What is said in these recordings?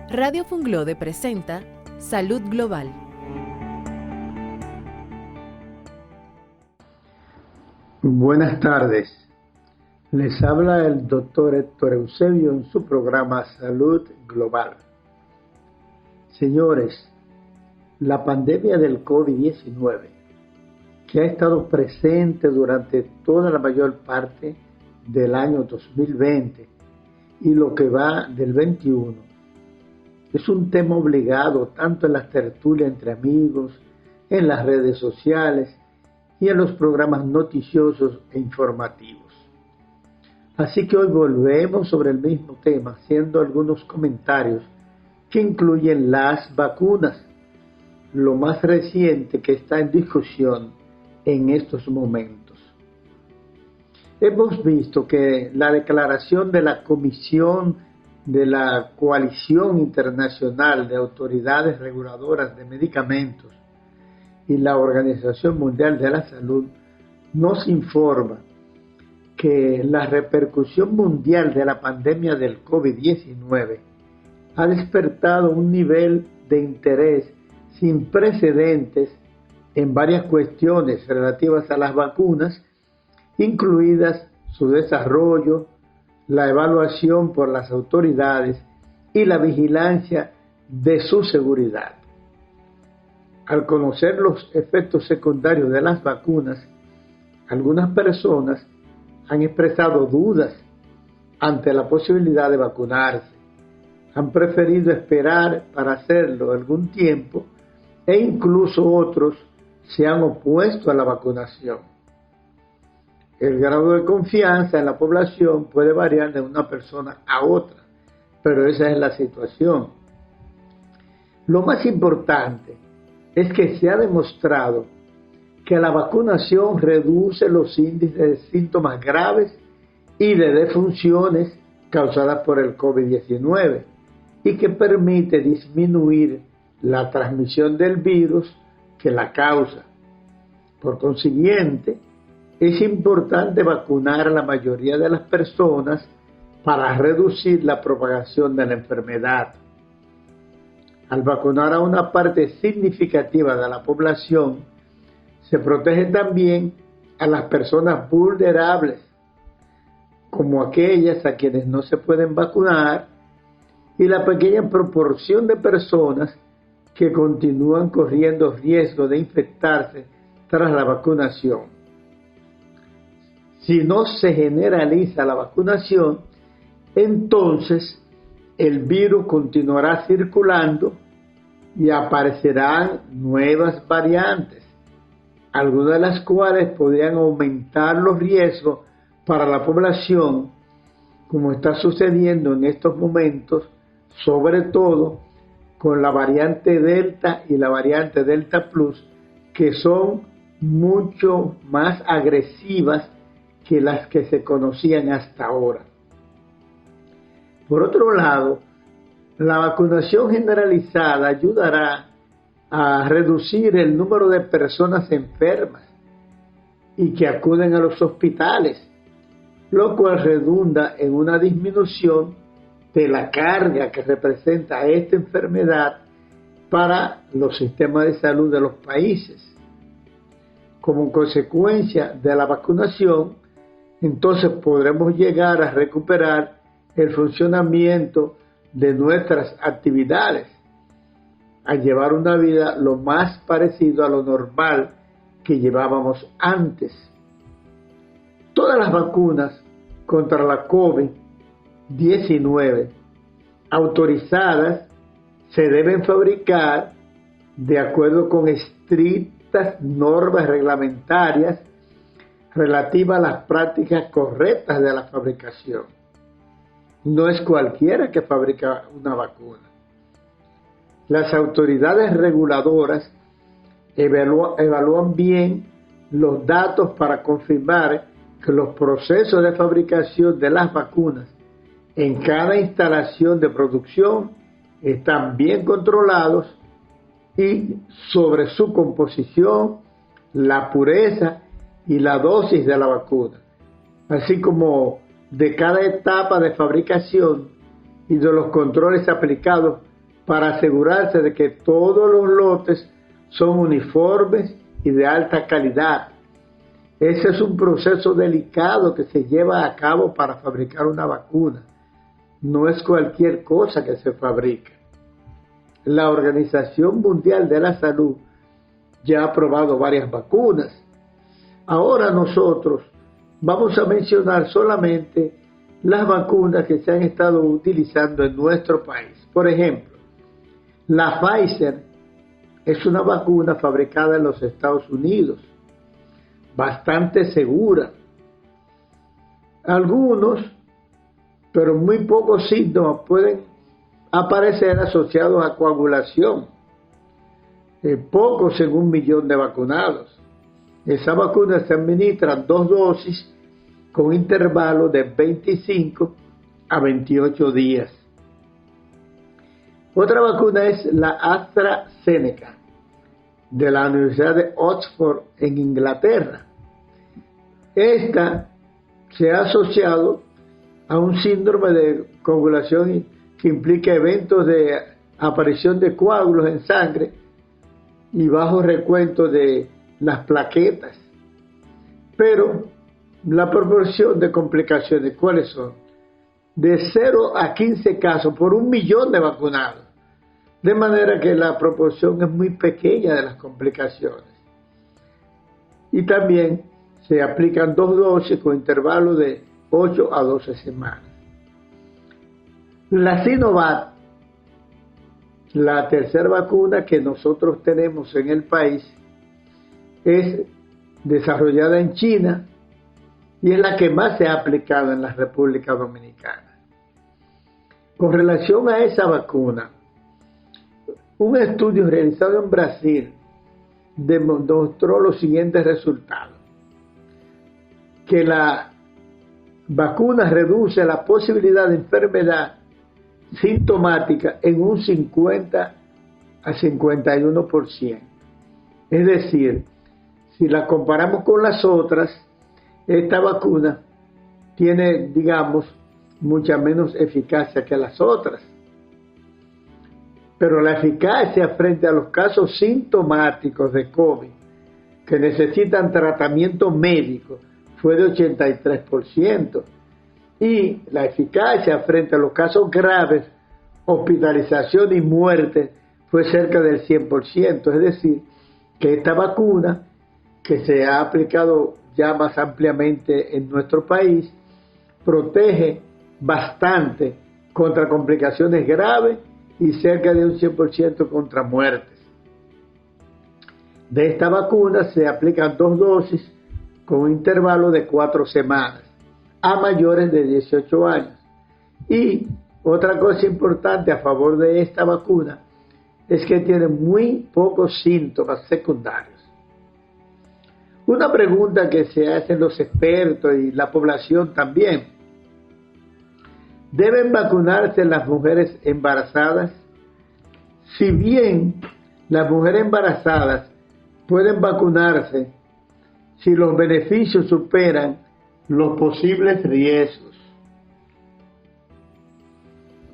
Radio Funglode presenta Salud Global. Buenas tardes. Les habla el doctor Héctor Eusebio en su programa Salud Global. Señores, la pandemia del COVID-19, que ha estado presente durante toda la mayor parte del año 2020 y lo que va del 21, es un tema obligado tanto en las tertulias entre amigos, en las redes sociales y en los programas noticiosos e informativos. Así que hoy volvemos sobre el mismo tema, haciendo algunos comentarios que incluyen las vacunas, lo más reciente que está en discusión en estos momentos. Hemos visto que la declaración de la Comisión de la Coalición Internacional de Autoridades Reguladoras de Medicamentos y la Organización Mundial de la Salud nos informa que la repercusión mundial de la pandemia del COVID-19 ha despertado un nivel de interés sin precedentes en varias cuestiones relativas a las vacunas, incluidas su desarrollo, la evaluación por las autoridades y la vigilancia de su seguridad. Al conocer los efectos secundarios de las vacunas, algunas personas han expresado dudas ante la posibilidad de vacunarse. Han preferido esperar para hacerlo algún tiempo e incluso otros se han opuesto a la vacunación. El grado de confianza en la población puede variar de una persona a otra, pero esa es la situación. Lo más importante es que se ha demostrado que la vacunación reduce los índices de síntomas graves y de defunciones causadas por el COVID-19 y que permite disminuir la transmisión del virus que la causa. Por consiguiente, es importante vacunar a la mayoría de las personas para reducir la propagación de la enfermedad. Al vacunar a una parte significativa de la población, se protege también a las personas vulnerables, como aquellas a quienes no se pueden vacunar, y la pequeña proporción de personas que continúan corriendo riesgo de infectarse tras la vacunación. Si no se generaliza la vacunación, entonces el virus continuará circulando y aparecerán nuevas variantes, algunas de las cuales podrían aumentar los riesgos para la población, como está sucediendo en estos momentos, sobre todo con la variante Delta y la variante Delta Plus, que son mucho más agresivas que las que se conocían hasta ahora. Por otro lado, la vacunación generalizada ayudará a reducir el número de personas enfermas y que acuden a los hospitales, lo cual redunda en una disminución de la carga que representa esta enfermedad para los sistemas de salud de los países. Como consecuencia de la vacunación, entonces podremos llegar a recuperar el funcionamiento de nuestras actividades, a llevar una vida lo más parecido a lo normal que llevábamos antes. Todas las vacunas contra la COVID-19 autorizadas se deben fabricar de acuerdo con estrictas normas reglamentarias relativa a las prácticas correctas de la fabricación. No es cualquiera que fabrica una vacuna. Las autoridades reguladoras evalúan bien los datos para confirmar que los procesos de fabricación de las vacunas en cada instalación de producción están bien controlados y sobre su composición, la pureza y la dosis de la vacuna, así como de cada etapa de fabricación y de los controles aplicados para asegurarse de que todos los lotes son uniformes y de alta calidad. Ese es un proceso delicado que se lleva a cabo para fabricar una vacuna. No es cualquier cosa que se fabrica. La Organización Mundial de la Salud ya ha aprobado varias vacunas. Ahora nosotros vamos a mencionar solamente las vacunas que se han estado utilizando en nuestro país. Por ejemplo, la Pfizer es una vacuna fabricada en los Estados Unidos, bastante segura. Algunos, pero muy pocos síntomas pueden aparecer asociados a coagulación. Pocos en 1 millón de vacunados. Esa vacuna se administra 2 dosis con intervalos de 25 a 28 días. Otra vacuna es la AstraZeneca, de la Universidad de Oxford en Inglaterra. Esta se ha asociado a un síndrome de coagulación que implica eventos de aparición de coágulos en sangre y bajo recuento de las plaquetas. Pero la proporción de complicaciones, ¿cuáles son? De 0 a 15 casos por 1 millón de vacunados. De manera que la proporción es muy pequeña de las complicaciones. Y también se aplican 2 dosis con intervalos de 8 a 12 semanas. La Sinovac, la tercera vacuna que nosotros tenemos en el país, es desarrollada en China y es la que más se ha aplicado en la República Dominicana. Con relación a esa vacuna, un estudio realizado en Brasil demostró los siguientes resultados: que la vacuna reduce la posibilidad de enfermedad sintomática en un 50 a 51%. Es decir, si la comparamos con las otras, esta vacuna tiene, digamos, mucha menos eficacia que las otras. Pero la eficacia frente a los casos sintomáticos de COVID que necesitan tratamiento médico fue de 83%. Y la eficacia frente a los casos graves, hospitalización y muerte, fue cerca del 100%. Es decir, que esta vacuna, que se ha aplicado ya más ampliamente en nuestro país, protege bastante contra complicaciones graves y cerca de un 100% contra muertes. De esta vacuna se aplican 2 dosis con un intervalo de 4 semanas a mayores de 18 años. Y otra cosa importante a favor de esta vacuna es que tiene muy pocos síntomas secundarios. Una pregunta que se hacen los expertos y la población también: ¿deben vacunarse las mujeres embarazadas? Si bien las mujeres embarazadas pueden vacunarse si los beneficios superan los posibles riesgos.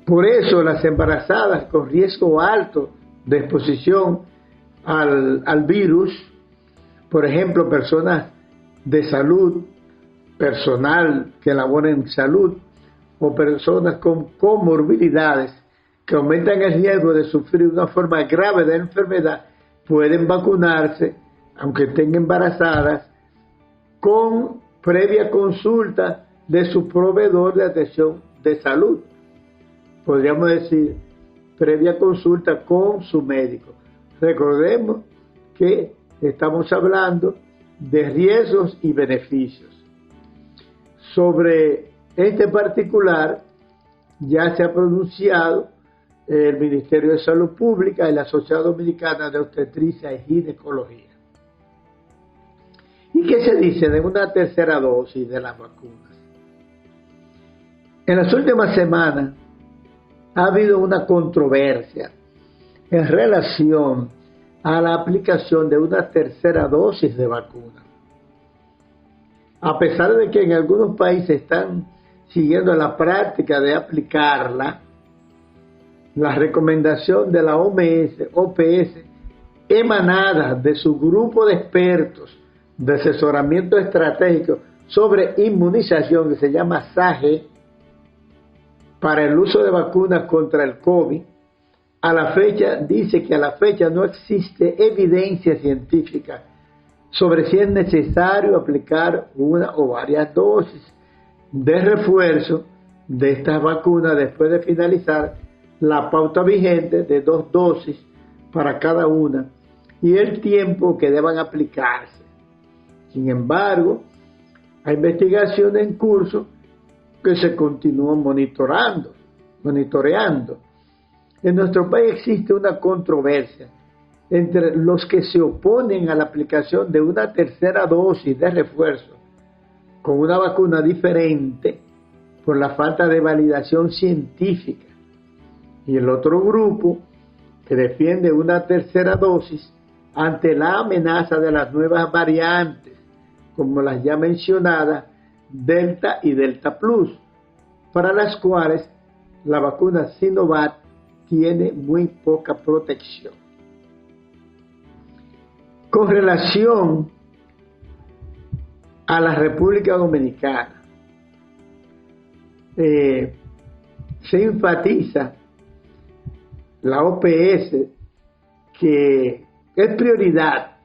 Por eso las embarazadas con riesgo alto de exposición al virus, por ejemplo, personas de salud, personal que labora en salud, o personas con comorbilidades que aumentan el riesgo de sufrir una forma grave de enfermedad, pueden vacunarse, aunque estén embarazadas, con previa consulta de su proveedor de atención de salud. Podríamos decir, previa consulta con su médico. Recordemos que estamos hablando de riesgos y beneficios. Sobre este particular, ya se ha pronunciado el Ministerio de Salud Pública y la Sociedad Dominicana de Obstetricia y Ginecología. ¿Y qué se dice de una tercera dosis de las vacunas? En las últimas semanas ha habido una controversia en relación a la aplicación de una tercera dosis de vacuna. A pesar de que en algunos países están siguiendo la práctica de aplicarla, la recomendación de la OPS, emanada de su grupo de expertos de asesoramiento estratégico sobre inmunización, que se llama SAGE, para el uso de vacunas contra el COVID, a la fecha, dice que a la fecha no existe evidencia científica sobre si es necesario aplicar una o varias dosis de refuerzo de estas vacunas después de finalizar la pauta vigente de 2 dosis para cada una y el tiempo que deban aplicarse. Sin embargo, hay investigaciones en curso que se continúan monitoreando. En nuestro país existe una controversia entre los que se oponen a la aplicación de una tercera dosis de refuerzo con una vacuna diferente por la falta de validación científica, y el otro grupo que defiende una tercera dosis ante la amenaza de las nuevas variantes, como las ya mencionadas Delta y Delta Plus, para las cuales la vacuna Sinovac tiene muy poca protección. Con relación a la República Dominicana, se enfatiza la OPS que es prioridad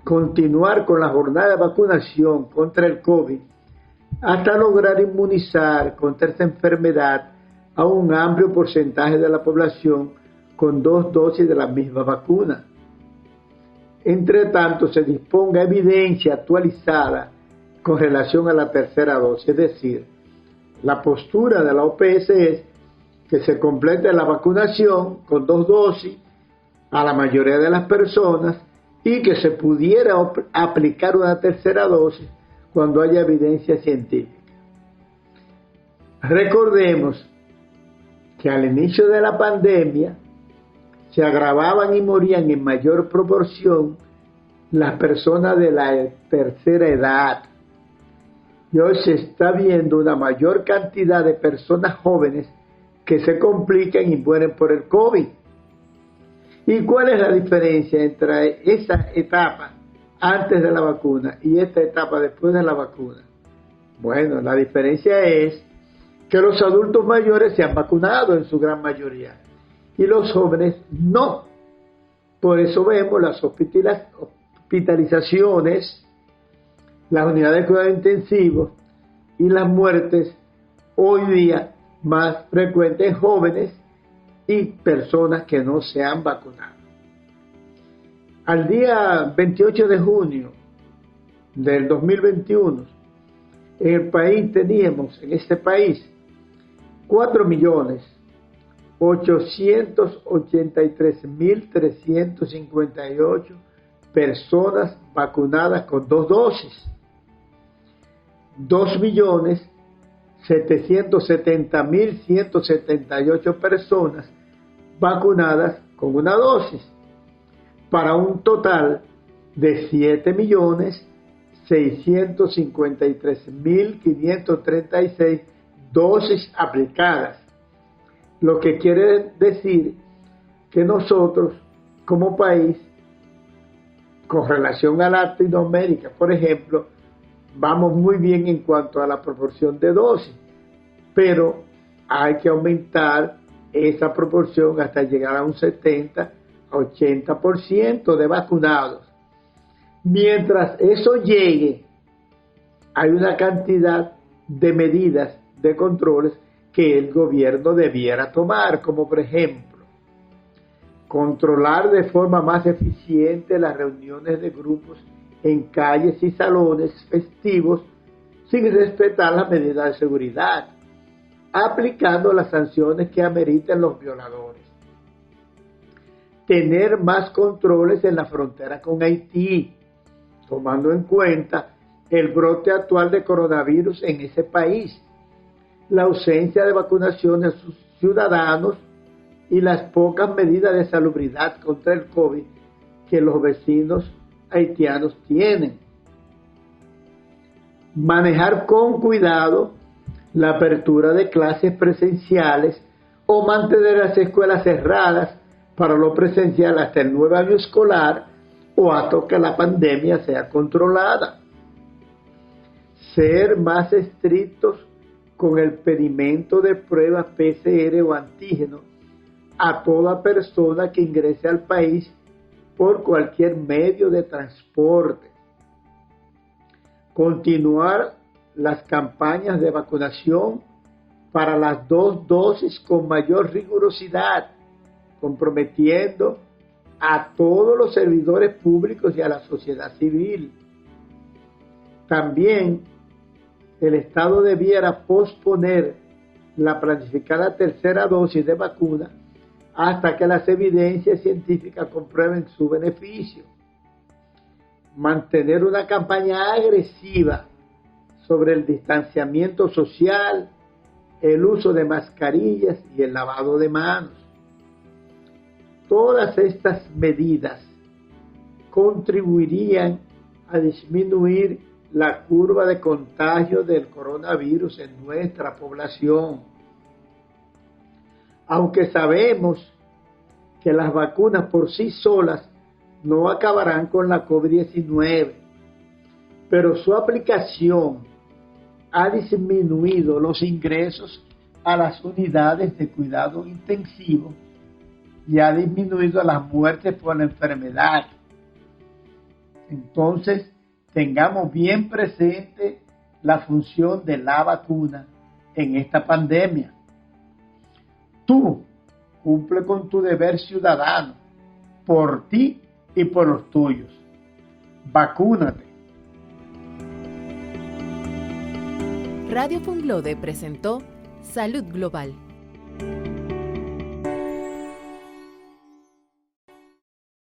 continuar con la jornada de vacunación contra el COVID hasta lograr inmunizar contra esta enfermedad a un amplio porcentaje de la población con 2 dosis de la misma vacuna. Entre tanto, se disponga evidencia actualizada con relación a la tercera dosis, es decir, la postura de la OPS es que se complete la vacunación con 2 dosis a la mayoría de las personas y que se pudiera aplicar una tercera dosis cuando haya evidencia científica. Recordemos que al inicio de la pandemia se agravaban y morían en mayor proporción las personas de la tercera edad. Y hoy se está viendo una mayor cantidad de personas jóvenes que se complican y mueren por el COVID. ¿Y cuál es la diferencia entre esa etapa antes de la vacuna y esta etapa después de la vacuna? Bueno, la diferencia es que los adultos mayores se han vacunado en su gran mayoría y los jóvenes no. Por eso vemos las hospitalizaciones, las unidades de cuidados intensivos y las muertes hoy día más frecuentes en jóvenes y personas que no se han vacunado. Al día 28 de junio del 2021, en el país teníamos, en este país, 4.883.358 personas vacunadas con 2 dosis. 2.770.178 personas vacunadas con una dosis, para un total de 7.653.536 dosis aplicadas. Lo que quiere decir que nosotros, como país, con relación a Latinoamérica, por ejemplo, vamos muy bien en cuanto a la proporción de dosis, pero hay que aumentar esa proporción hasta llegar a un 70 a 80% de vacunados. Mientras eso llegue, hay una cantidad de medidas de controles que el gobierno debiera tomar, como por ejemplo, controlar de forma más eficiente las reuniones de grupos en calles y salones festivos sin respetar las medidas de seguridad, aplicando las sanciones que ameriten los violadores. Tener más controles en la frontera con Haití, tomando en cuenta el brote actual de coronavirus en ese país, la ausencia de vacunación de sus ciudadanos y las pocas medidas de salubridad contra el COVID que los vecinos haitianos tienen. Manejar con cuidado la apertura de clases presenciales o mantener las escuelas cerradas para lo presencial hasta el nuevo año escolar o hasta que la pandemia sea controlada. Ser más estrictos con el pedimento de pruebas PCR o antígenos a toda persona que ingrese al país por cualquier medio de transporte. Continuar las campañas de vacunación para las 2 dosis con mayor rigurosidad, comprometiendo a todos los servidores públicos y a la sociedad civil. También el Estado debiera posponer la planificada tercera dosis de vacuna hasta que las evidencias científicas comprueben su beneficio. Mantener una campaña agresiva sobre el distanciamiento social, el uso de mascarillas y el lavado de manos. Todas estas medidas contribuirían a disminuir la curva de contagio del coronavirus en nuestra población. Aunque sabemos que las vacunas por sí solas no acabarán con la COVID-19, pero su aplicación ha disminuido los ingresos a las unidades de cuidado intensivo y ha disminuido las muertes por la enfermedad. Entonces, tengamos bien presente la función de la vacuna en esta pandemia. Tú cumple con tu deber ciudadano, por ti y por los tuyos. Vacúnate. Radio Funglode presentó Salud Global.